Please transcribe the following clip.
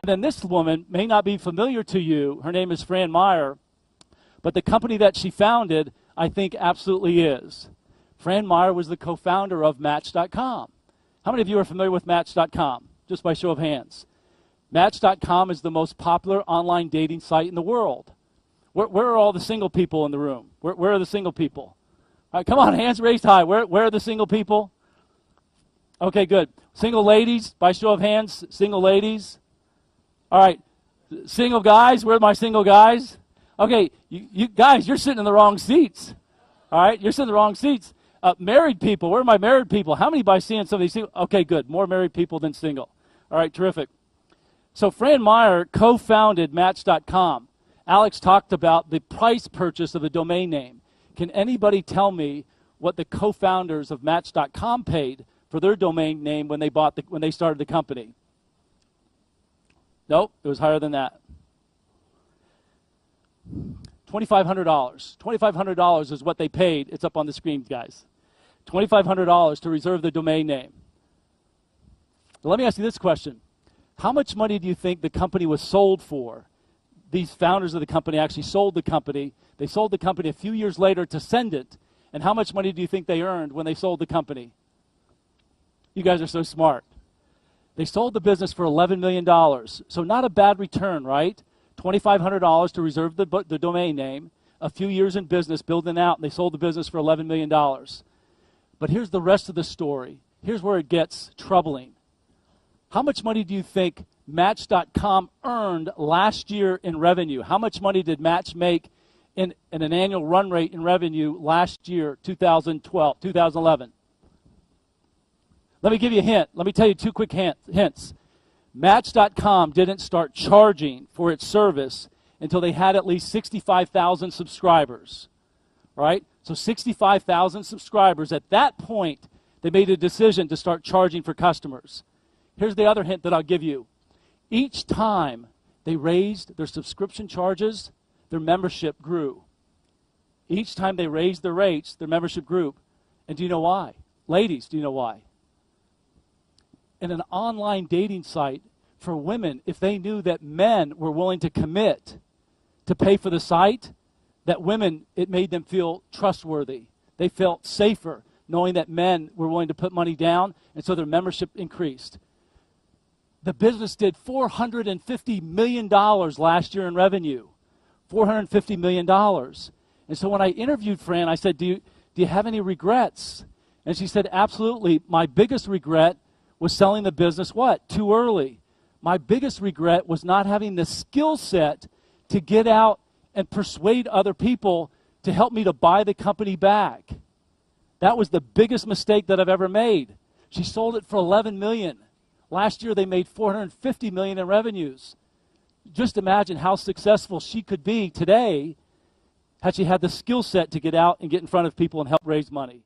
And then this woman may not be familiar to you. Her name is Fran Meyer, but the company that she founded, I think, absolutely is. Fran Meyer was the co-founder of Match.com. How many of you are familiar with Match.com? Just by show of hands. Match.com is the most popular online dating site in the world. Where are all the single people in the room? Where are the single people? All right, come on, hands raised high. Where are the single people? Okay, good. Single ladies, by show of hands, single ladies. All right, single guys, where are my single guys? Okay, you guys, you're sitting in the wrong seats. All right, you're sitting in the wrong seats. Married people, where are my married people? How many by seeing some of these single? Okay, good. More married people than single. All right, terrific. So Fran Meyer co-founded Match.com. Alex talked about the price purchase of a domain name. Can anybody tell me what the co-founders of Match.com paid for their domain name when they started the company? Nope, it was higher than that. $2,500. $2,500 is what they paid. It's up on the screen, guys. $2,500 to reserve the domain name. Now, let me ask you this question. How much money do you think the company was sold for? These founders of the company actually sold the company. They sold the company a few years later to Sendent. And how much money do you think they earned when they sold the company? You guys are so smart. They sold the business for $11 million. So not a bad return, right? $2,500 to reserve the domain name, a few years in business, building out, and they sold the business for $11 million. But here's the rest of the story. Here's where it gets troubling. How much money do you think Match.com earned last year in revenue? How much money did Match make in an annual run rate in revenue last year, 2011? Let me give you a hint. Let me tell you two quick hints. Match.com didn't start charging for its service until they had at least 65,000 subscribers, right? So 65,000 subscribers. At that point, they made a decision to start charging for customers. Here's the other hint that I'll give you. Each time they raised their subscription charges, their membership grew. Each time they raised their rates, their membership grew. And do you know why? Ladies, do you know why? In an online dating site for women, if they knew that men were willing to commit to pay for the site, that women, it made them feel trustworthy. They felt safer knowing that men were willing to put money down, and so their membership increased. The business did $450 million last year in revenue. $450 million. And so when I interviewed Fran, I said, do you have any regrets? And she said, absolutely. My biggest regret was selling the business, what? Too early. My biggest regret was not having the skill set to get out and persuade other people to help me to buy the company back. That was the biggest mistake that I've ever made. She sold it for $11 million. Last year they made $450 million in revenues. Just imagine how successful she could be today had she had the skill set to get out and get in front of people and help raise money.